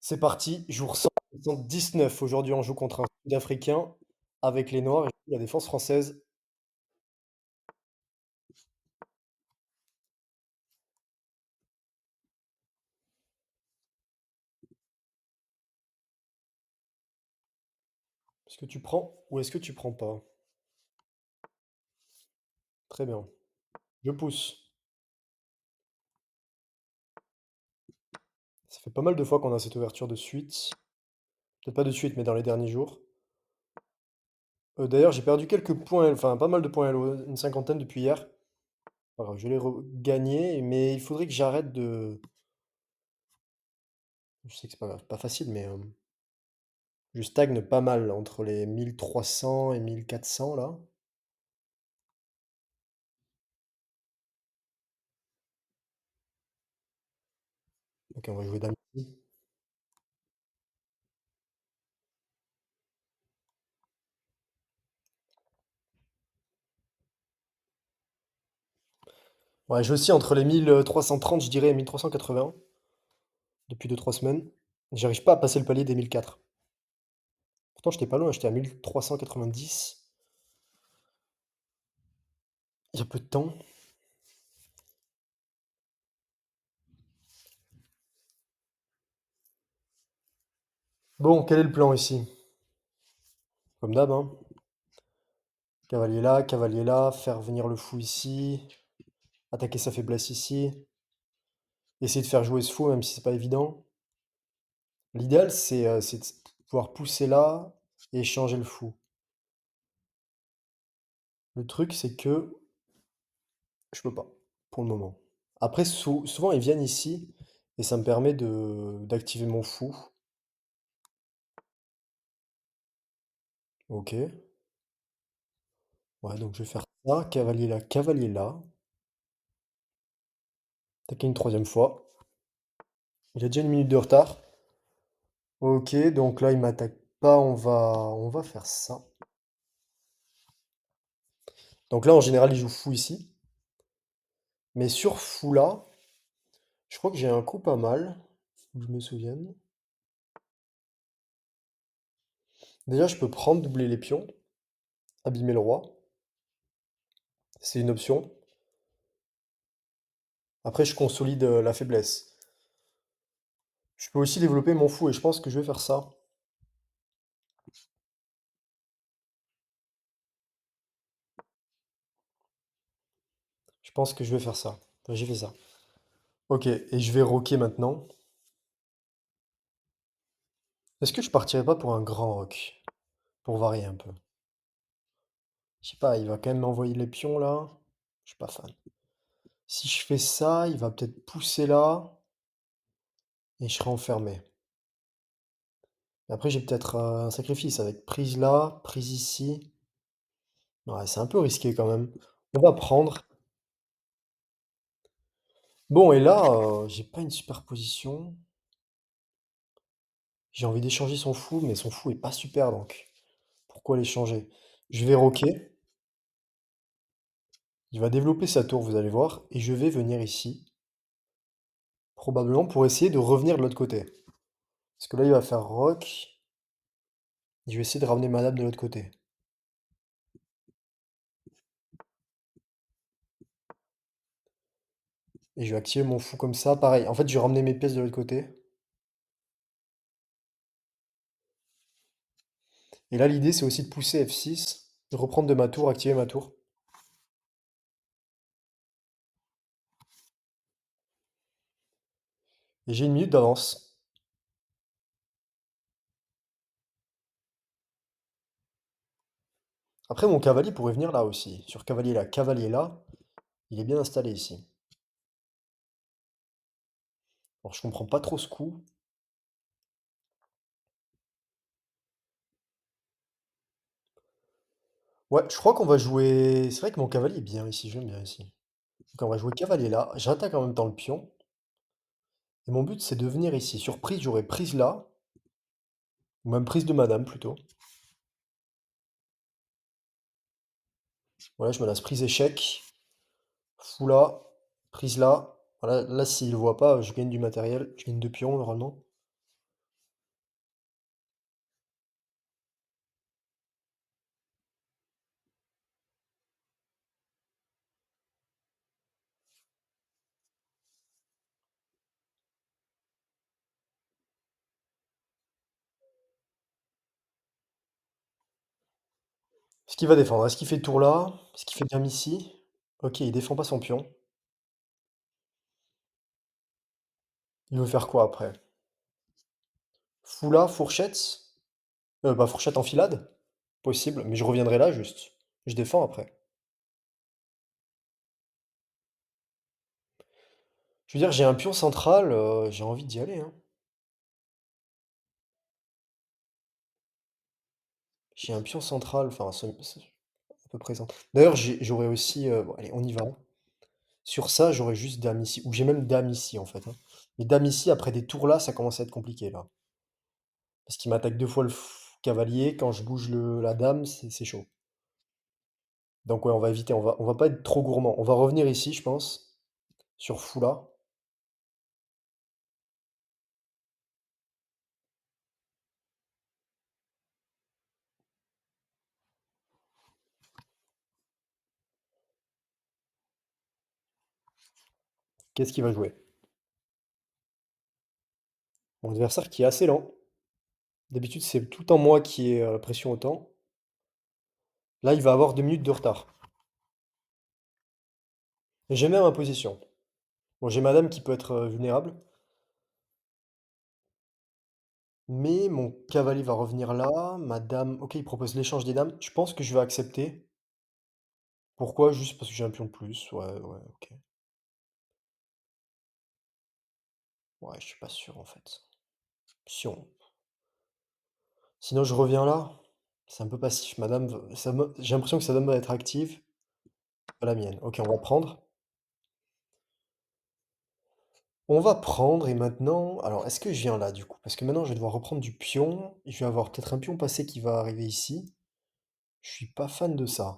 C'est parti, jour 179. Aujourd'hui, on joue contre un Sud-Africain avec les Noirs et la défense française. Est-ce que tu prends ou est-ce que tu prends pas? Très bien. Je pousse. Ça fait pas mal de fois qu'on a cette ouverture de suite. Peut-être pas de suite, mais dans les derniers jours. D'ailleurs, j'ai perdu quelques points, enfin pas mal de points Hello, une cinquantaine depuis hier. Pas grave, je l'ai regagné, mais il faudrait que j'arrête de. Je sais que c'est pas facile, mais je stagne pas mal entre les 1300 et 1400 là. Ok, on va jouer dame ici. Ouais, je aussi entre les 1330, je dirais, et 1380 depuis deux trois semaines. J'arrive pas à passer le palier des 1004. Pourtant, j'étais pas loin, j'étais à 1390 il y a peu de temps. Bon, quel est le plan ici? Comme d'hab, hein. Cavalier là, faire venir le fou ici, attaquer sa faiblesse ici, essayer de faire jouer ce fou même si c'est pas évident. L'idéal, c'est de pouvoir pousser là et échanger le fou. Le truc, c'est que je peux pas, pour le moment. Après, souvent, ils viennent ici et ça me permet de d'activer mon fou. Ok. Ouais, donc je vais faire ça. Cavalier là. Attaquer une troisième fois. Il a déjà une minute de retard. Ok, donc là, il m'attaque pas. On va faire ça. Donc là, en général, il joue fou ici. Mais sur fou là, je crois que j'ai un coup pas mal. Faut que je me souvienne. Déjà, je peux prendre, doubler les pions, abîmer le roi. C'est une option. Après, je consolide la faiblesse. Je peux aussi développer mon fou et je pense que je vais faire ça. Je pense que je vais faire ça. Enfin, j'ai fait ça. Ok, et je vais rocker maintenant. Est-ce que je partirais pas pour un grand rock? Pour varier un peu. Je sais pas, il va quand même m'envoyer les pions là. Je suis pas fan. Si je fais ça, il va peut-être pousser là et je serai enfermé. Et après, j'ai peut-être un sacrifice avec prise là, prise ici. Ouais, c'est un peu risqué quand même. On va prendre. Bon, et là, j'ai pas une superposition. J'ai envie d'échanger son fou, mais son fou est pas super donc. Pourquoi l'échanger? Je vais rocker. Il va développer sa tour, vous allez voir. Et je vais venir ici. Probablement pour essayer de revenir de l'autre côté. Parce que là, il va faire rock. Je vais essayer de ramener madame de l'autre côté. Et je vais activer mon fou comme ça. Pareil. En fait, je vais ramener mes pièces de l'autre côté. Et là, l'idée, c'est aussi de pousser F6, de reprendre de ma tour, activer ma tour. Et j'ai une minute d'avance. Après, mon cavalier pourrait venir là aussi. Sur cavalier là, il est bien installé ici. Alors, je comprends pas trop ce coup. Ouais, je crois qu'on va jouer. C'est vrai que mon cavalier est bien ici, j'aime bien ici. Donc, on va jouer cavalier là. J'attaque en même temps le pion. Et mon but, c'est de venir ici. Sur prise, j'aurais prise là. Ou même prise de madame plutôt. Voilà, je me laisse prise échec. Fou là. Prise là. Voilà, là, s'il ne voit pas, je gagne du matériel. Je gagne deux pions normalement. Est-ce qu'il va défendre? Est-ce qu'il fait tour là? Est-ce qu'il fait dame ici? OK, il défend pas son pion. Il veut faire quoi après? Fou là, fourchette? Bah, fourchette enfilade? Possible, mais je reviendrai là juste. Je défends après. Je veux dire, j'ai un pion central, j'ai envie d'y aller, hein. J'ai un pion central, enfin, c'est à peu près ça. D'ailleurs, j'aurais aussi, bon, allez, on y va. Sur ça, j'aurais juste dame ici, ou j'ai même dame ici, en fait, hein. Mais dame ici, après des tours là, ça commence à être compliqué, là. Parce qu'il m'attaque deux fois cavalier, quand je bouge la dame, c'est chaud. Donc ouais, on va éviter, on va pas être trop gourmand. On va revenir ici, je pense, sur fou là. Qu'est-ce qu'il va jouer? Mon adversaire qui est assez lent. D'habitude, c'est tout le temps moi qui ai la pression autant. Là, il va avoir 2 minutes de retard. Et j'ai même ma position. Bon, j'ai madame qui peut être vulnérable. Mais mon cavalier va revenir là. Ma dame. Ok, il propose l'échange des dames. Je pense que je vais accepter. Pourquoi? Juste parce que j'ai un pion de plus. Ouais, ouais, ok. Ouais, je suis pas sûr en fait. Si on- Sinon, je reviens là. C'est un peu passif. Madame, j'ai l'impression que sa dame va être active. Pas la mienne. Ok, on va prendre. On va prendre et maintenant. Alors, est-ce que je viens là du coup? Parce que maintenant, je vais devoir reprendre du pion. Je vais avoir peut-être un pion passé qui va arriver ici. Je suis pas fan de ça.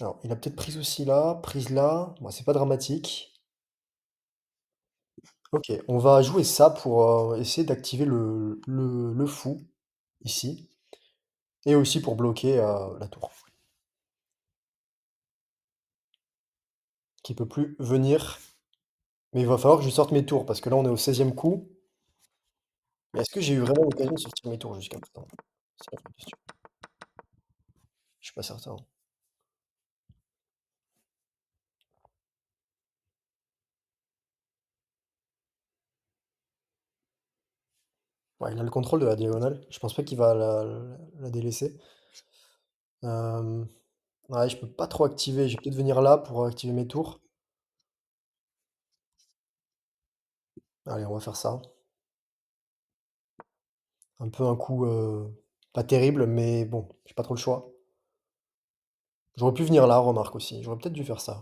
Alors, il a peut-être prise aussi là, prise là. Bon, c'est pas dramatique. Ok, on va jouer ça pour essayer d'activer le fou ici. Et aussi pour bloquer la tour. Qui peut plus venir. Mais il va falloir que je sorte mes tours parce que là, on est au 16e coup. Mais est-ce que j'ai eu vraiment l'occasion de sortir mes tours jusqu'à maintenant? C'est la vraie question. Je suis pas certain. Ouais, il a le contrôle de la diagonale. Je pense pas qu'il va la délaisser. Euh, Ouais, je peux pas trop activer. Je vais peut-être venir là pour activer mes tours. Allez, on va faire ça. Un peu un coup pas terrible, mais bon, j'ai pas trop le choix. J'aurais pu venir là, remarque aussi. J'aurais peut-être dû faire ça.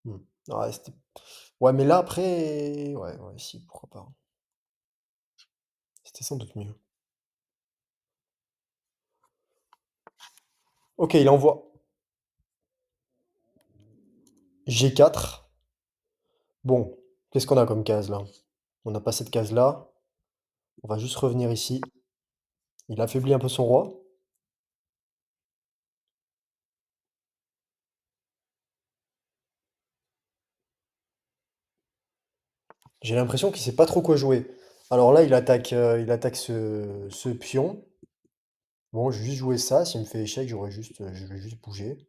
Hmm. Ouais, ouais, mais là après. Ouais, ouais, si, pourquoi pas. C'était sans doute mieux. Ok, il envoie. G4. Bon, qu'est-ce qu'on a comme case là? On n'a pas cette case-là. On va juste revenir ici. Il affaiblit un peu son roi. J'ai l'impression qu'il sait pas trop quoi jouer. Alors là, il attaque ce pion. Bon, je vais juste jouer ça. S'il me fait échec, je vais juste bouger.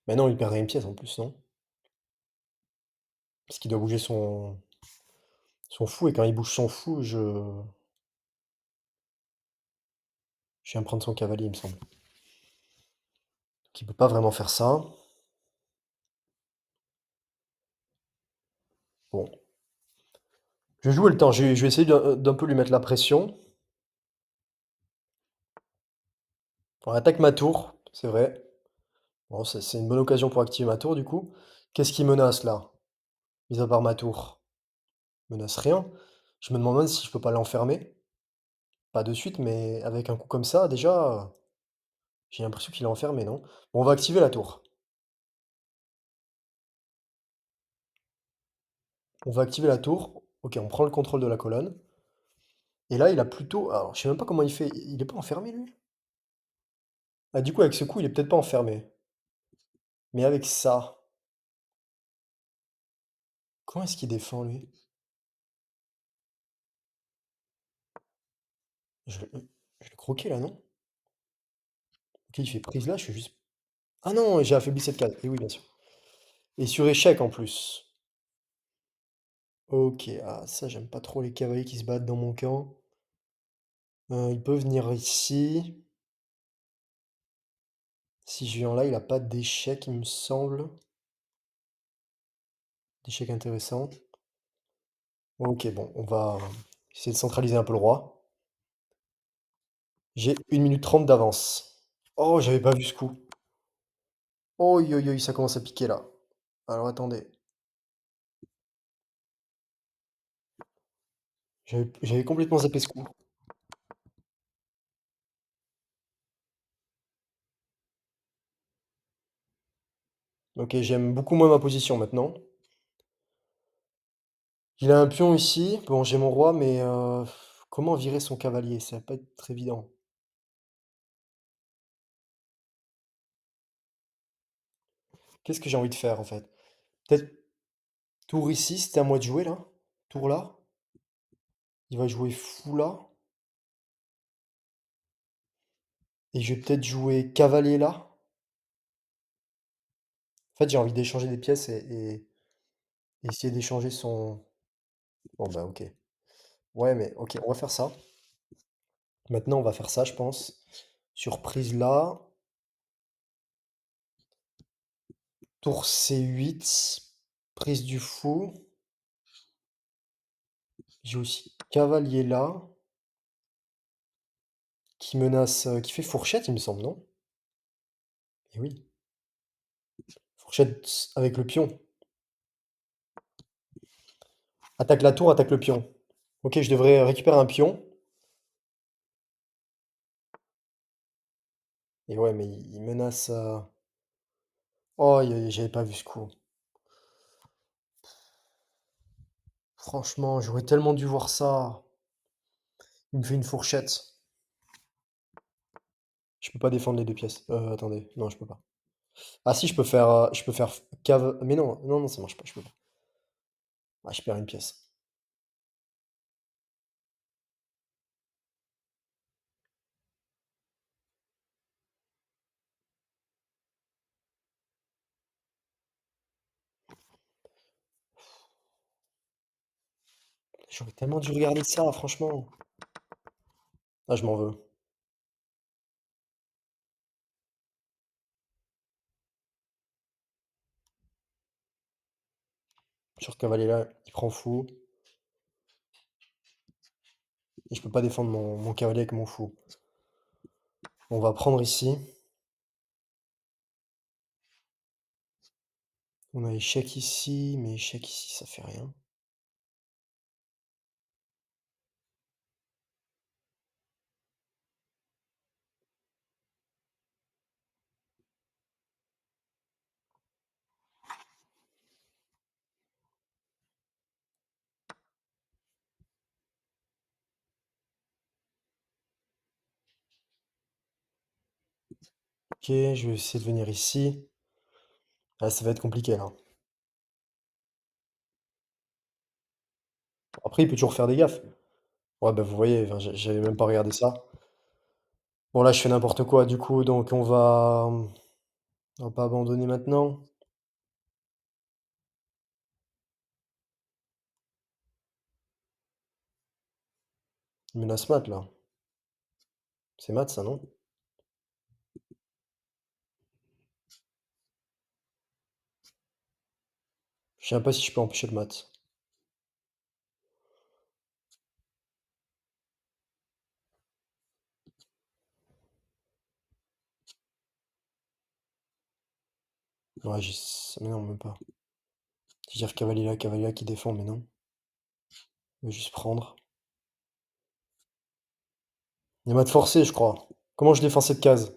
Mais non, il perdrait une pièce en plus, non? Parce qu'il doit bouger son fou. Et quand il bouge son fou, je viens prendre son cavalier, il me semble. Donc il peut pas vraiment faire ça. Bon, je vais jouer le temps. Je vais essayer d'un peu lui mettre la pression. On attaque ma tour, c'est vrai. Bon, c'est une bonne occasion pour activer ma tour, du coup. Qu'est-ce qui menace là? Mis à part ma tour. Menace rien. Je me demande même si je peux pas l'enfermer. Pas de suite, mais avec un coup comme ça, déjà, j'ai l'impression qu'il est enfermé, non? Bon, on va activer la tour. On va activer la tour. Ok, on prend le contrôle de la colonne. Et là, il a plutôt. Alors, je sais même pas comment il fait. Il est pas enfermé, lui? Ah, du coup, avec ce coup, il est peut-être pas enfermé. Mais avec ça. Comment est-ce qu'il défend, lui? Je l'ai croqué, là, non? Ok, il fait prise là, je suis juste... Ah non, j'ai affaibli cette case. Et oui, bien sûr. Et sur échec, en plus. Ok, ah, ça, j'aime pas trop les cavaliers qui se battent dans mon camp. Il peut venir ici. Si je viens là, il a pas d'échec, il me semble. D'échec intéressant. Ok, bon, on va essayer de centraliser un peu le roi. J'ai 1 minute 30 d'avance. Oh, j'avais pas vu ce coup. Oh, ça commence à piquer là. Alors attendez. J'avais complètement zappé ce coup. Ok, j'aime beaucoup moins ma position maintenant. Il a un pion ici. Bon, j'ai mon roi, mais comment virer son cavalier? Ça va pas être très évident. Qu'est-ce que j'ai envie de faire en fait? Peut-être tour ici, c'était à moi de jouer là. Tour là. Il va jouer fou là. Et je vais peut-être jouer cavalier là. En fait, j'ai envie d'échanger des pièces et essayer d'échanger son... Bon bah ok. Ouais, mais ok, on va faire ça. Maintenant, on va faire ça, je pense. Surprise là. Tour C8. Prise du fou. J'ai aussi cavalier là. Qui menace... qui fait fourchette, il me semble, non? Et oui. Fourchette avec le pion. Attaque la tour, attaque le pion. Ok, je devrais récupérer un pion. Et ouais, mais il menace... Oh, j'avais pas vu ce coup. Franchement, j'aurais tellement dû voir ça. Il me fait une fourchette. Je peux pas défendre les deux pièces. Attendez. Non, je peux pas. Ah si, je peux faire cave... Mais non, non, non, ça marche pas, je peux pas. Ah, je perds une pièce. J'aurais tellement dû regarder ça, franchement. Ah, je m'en veux. Sur cavalier là, il prend fou. Et je peux pas défendre mon cavalier avec mon fou. On va prendre ici. On a échec ici, mais échec ici, ça fait rien. Ok, je vais essayer de venir ici. Ah, ça va être compliqué là. Après, il peut toujours faire des gaffes. Ouais, bah vous voyez, enfin, j'avais même pas regardé ça. Bon, là, je fais n'importe quoi du coup, donc on va pas abandonner maintenant. Il menace mat là. C'est mat ça, non? Je sais même pas si je peux empêcher le mat. Ouais, mais non, même pas. Je veux dire cavalier là qui défend, mais non. Je vais juste prendre. Il y a mat forcé, je crois. Comment je défends cette case?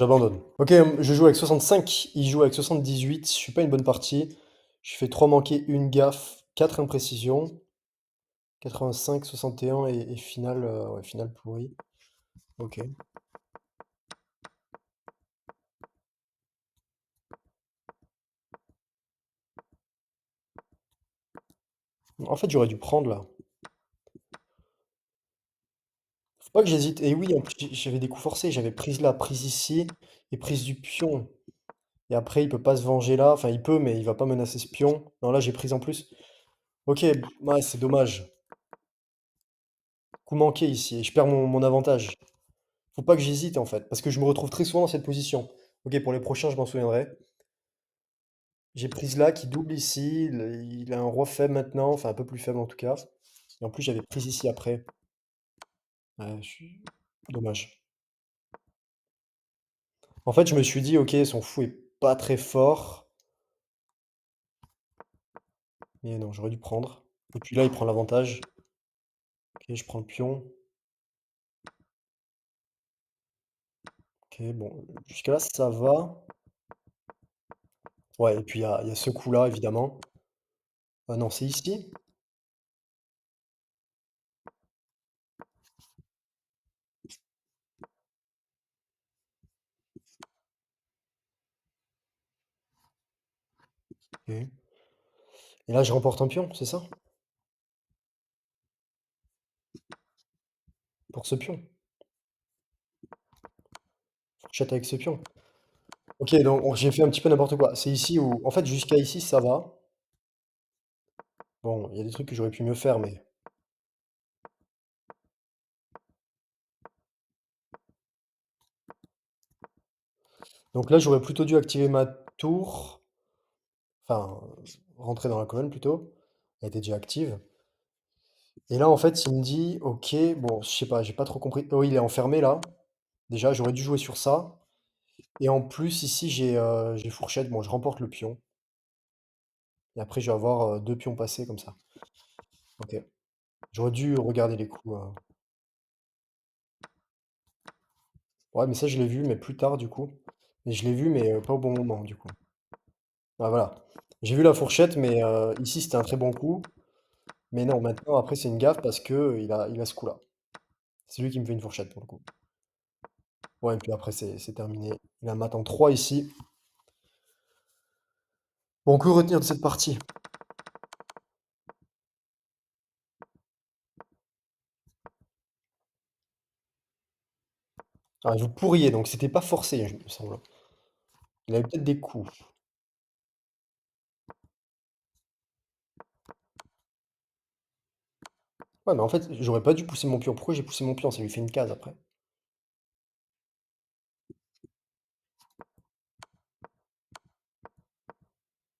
J'abandonne. OK, je joue avec 65, il joue avec 78, je fais pas une bonne partie. Je fais 3 manqués, une gaffe, 4 imprécisions, 85, 61 et finale, ouais, finale pourrie. OK. En fait, j'aurais dû prendre là. Faut pas que j'hésite. Et oui, en plus, j'avais des coups forcés. J'avais prise là, prise ici et prise du pion. Et après, il peut pas se venger là. Enfin, il peut, mais il va pas menacer ce pion. Non, là, j'ai prise en plus. Ok, ouais, c'est dommage. Coup manqué ici. Et je perds mon avantage. Faut pas que j'hésite en fait. Parce que je me retrouve très souvent dans cette position. Ok, pour les prochains, je m'en souviendrai. J'ai prise là qui double ici. Il a un roi faible maintenant. Enfin, un peu plus faible en tout cas. Et en plus, j'avais prise ici après. Ouais, dommage. En fait, je me suis dit, ok, son fou est pas très fort. Mais non, j'aurais dû prendre. Et puis là, il prend l'avantage. Ok, je prends le pion. Ok, bon, jusque-là, ça va. Ouais, et puis il y a ce coup-là, évidemment. Ah non, c'est ici? Ok. Et là, je remporte un pion, c'est ça? Pour ce pion. Fourchette avec ce pion. Ok, donc j'ai fait un petit peu n'importe quoi. C'est ici où, en fait, jusqu'à ici, ça va. Bon, il y a des trucs que j'aurais pu mieux faire, mais... Donc là, j'aurais plutôt dû activer ma tour. Enfin, rentrer dans la colonne plutôt. Elle était déjà active. Et là, en fait, il me dit, ok, bon, je sais pas, j'ai pas trop compris. Oh, il est enfermé là. Déjà, j'aurais dû jouer sur ça. Et en plus, ici, j'ai fourchette. Bon, je remporte le pion. Et après, je vais avoir deux pions passés comme ça. Ok. J'aurais dû regarder les coups. Ouais, mais ça, je l'ai vu, mais plus tard, du coup. Et je l'ai vu, mais pas au bon moment, du coup. Ah, voilà. J'ai vu la fourchette, mais ici, c'était un très bon coup. Mais non, maintenant, après, c'est une gaffe parce que il a ce coup-là. C'est lui qui me fait une fourchette, pour le coup. Ouais, et puis après, c'est terminé. Il a mat en 3 ici. Bon, que retenir de cette partie? Ah, vous pourriez, donc c'était pas forcé, il me semble. Il avait peut-être des coups. Ouais, mais en fait, j'aurais pas dû pousser mon pion. Pourquoi j'ai poussé mon pion? Ça lui fait une case après.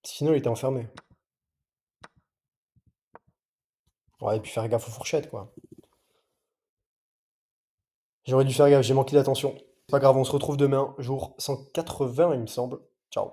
Sinon, il était enfermé. Ouais, et puis faire gaffe aux fourchettes, quoi. J'aurais dû faire gaffe, j'ai manqué d'attention. C'est pas grave, on se retrouve demain, jour 180, il me semble. Ciao.